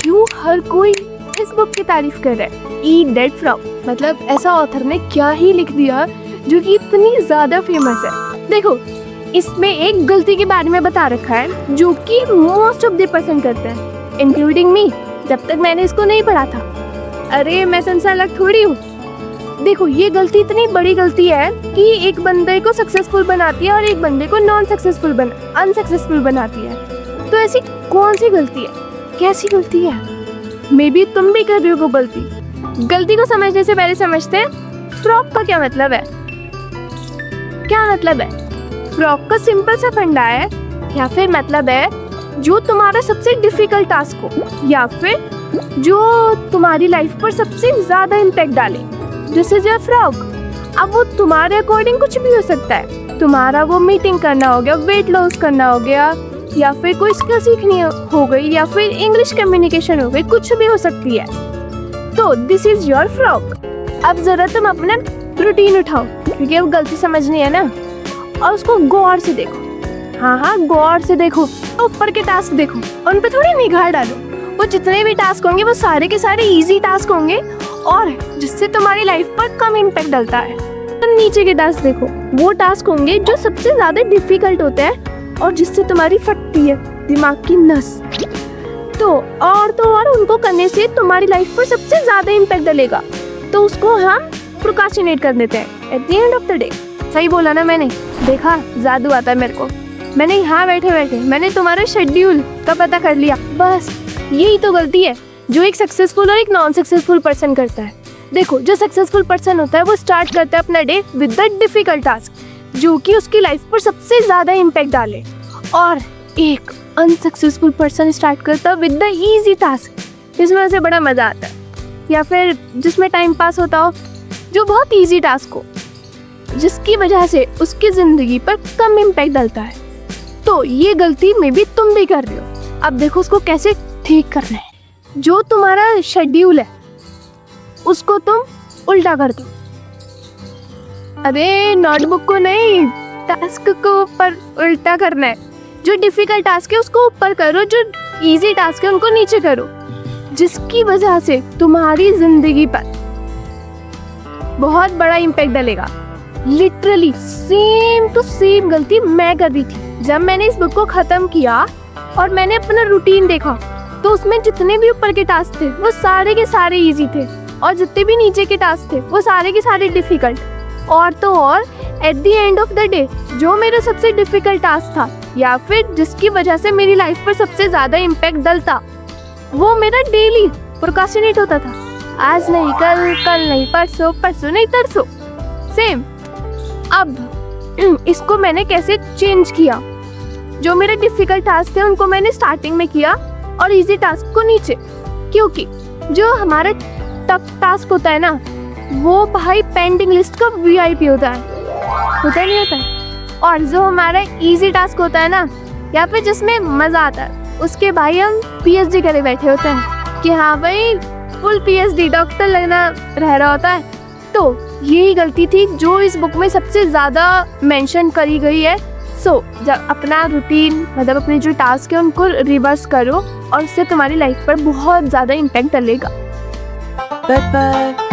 क्यों हर कोई इस बुक की तारीफ कर रहा है? ईट दैट फ्रॉग, मतलब ऐसा ऑथर ने क्या ही लिख दिया जो कि इतनी ज्यादा फेमस है। देखो, इसमें एक गलती के बारे में बता रखा है जो कि मोस्ट ऑफ द पर्सन करते हैं, इंक्लूडिंग मी, जब तक मैंने इसको नहीं पढ़ा था। अरे मैं संसार अलग थोड़ी हूँ। देखो, ये गलती इतनी बड़ी गलती है कि एक बंदे को सक्सेसफुल बनाती है और एक बंदे को अनसक्सेसफुल बनाती है। तो ऐसी कौन सी गलती है, कैसी गलती है? मे बी तुम भी कर रहे हो गलती को समझने से पहले समझते हैं फ्रॉग का क्या मतलब है। क्या मतलब है? फ्रॉग का सिंपल सा फंडा है, या फिर मतलब है जो तुम्हारा सबसे डिफिकल्ट टास्क हो या फिर जो तुम्हारी लाइफ पर सबसे ज्यादा इम्पैक्ट डाले। This is your frog. अब वो तुम्हारे अकॉर्डिंग कुछ भी हो सकता है। तुम्हारा वो मीटिंग करना हो गया, वेट लॉस करना हो गया, या फिर कोई स्किल सीखनी हो गई, या फिर इंग्लिश कम्युनिकेशन हो गई, कुछ भी हो सकती है। तो दिस इज योर फ्रॉग। अब जरा तुम अपना रूटीन उठाओ, क्योंकि अब गलती समझनी है ना, और उसको गौर से देखो। हाँ, गौर से देखो। ऊपर के टास्क देखो, उन पे थोड़ी निगाह डालो। वो जितने भी टास्क होंगे वो सारे के सारे इजी टास्क होंगे और जिससे तुम्हारी लाइफ पर कम इम्पैक्ट डलता है। तुम नीचे के टास्क देखो, वो टास्क होंगे जो सबसे ज्यादा डिफिकल्ट होते हैं और जिससे तुम्हारी फटती है दिमाग की नस। तो और उनको करने से तुम्हारी लाइफ पर सबसे ज्यादा इम्पैक्ट डलेगा। तो उसको हम प्रोक्रास्टिनेट कर देते हैं at the end of the day. सही बोला ना मैंने? देखा, जादू आता है मेरे को। मैंने यहाँ बैठे बैठे मैंने तुम्हारा शेड्यूल का पता कर लिया। बस यही तो गलती है जो एक सक्सेसफुल और एक नॉन सक्सेसफुल पर्सन करता है। देखो, जो सक्सेसफुल पर्सन होता है वो स्टार्ट करता है अपना day with the difficult task जो कि उसकी लाइफ पर सबसे ज्यादा इम्पैक्ट डाले, और एक अनसक्सेसफुल पर्सन स्टार्ट करता है विद द इजी टास्क जिसमें से बड़ा मजा आता है, या फिर जिसमें टाइम पास होता हो, जो बहुत इजी टास्क हो, जिसकी वजह से उसकी जिंदगी पर कम इम्पैक्ट डलता है। तो ये गलती में भी तुम भी कर रहे हो। अब देखो उसको कैसे ठीक करना है। जो तुम्हारा शेड्यूल है उसको तुम उल्टा कर दो। अरे नोटबुक को नहीं, टास्क को ऊपर उल्टा करना है। जो डिफिकल्ट टास्क है उसको ऊपर करो, जो इजी टास्क है उनको नीचे करो, जिसकी वजह से तुम्हारी जिंदगी पर बहुत बड़ा इम्पैक्ट डलेगा। लिटरली सेम टू सेम गलती मैं कर रही थी। जब मैंने इस बुक को खत्म किया और मैंने अपना रूटीन देखा तो उसमें जितने भी ऊपर के टास्क थे वो सारे के सारे इजी थे, और जितने भी नीचे के टास्क थे वो सारे के सारे डिफिकल्ट। और तो और at the end of the day जो मेरा सबसे डिफिकल्ट टास्क था या फिर जिसकी वजह से मेरी लाइफ पर सबसे ज्यादा इम्पैक्ट डलता, वो मेरा डेली प्रोक्रास्टिनेट होता था। आज नहीं कल, कल नहीं परसों, परसों नहीं तरसों, सेम। अब इसको मैंने कैसे चेंज किया? जो मेरे डिफिकल्ट टास्क थे उनको मैंने स्टार्टिंग में किया और इजी टास्क को नीचे, क्योंकि जो हमारा टफ टास्क होता है ना वो भाई पेंडिंग लिस्ट का वीआईपी होता है नहीं होता है। और जो हमारा इजी टास्क होता है ना, या फिर जिसमें मजा आता है, उसके भाई हम पीएचडी करे बैठे होते हैं कि हाँ भाई फुल पीएचडी डॉक्टर लगना रह रहा होता है। तो यही गलती थी जो इस बुक में सबसे ज्यादा मेंशन करी गई है। सो जब अपना रूटीन, मतलब अपने जो टास्क है उनको रिवर्स करो और उससे तुम्हारी लाइफ पर बहुत ज्यादा इम्पैक्ट डलेगा। Bye bye.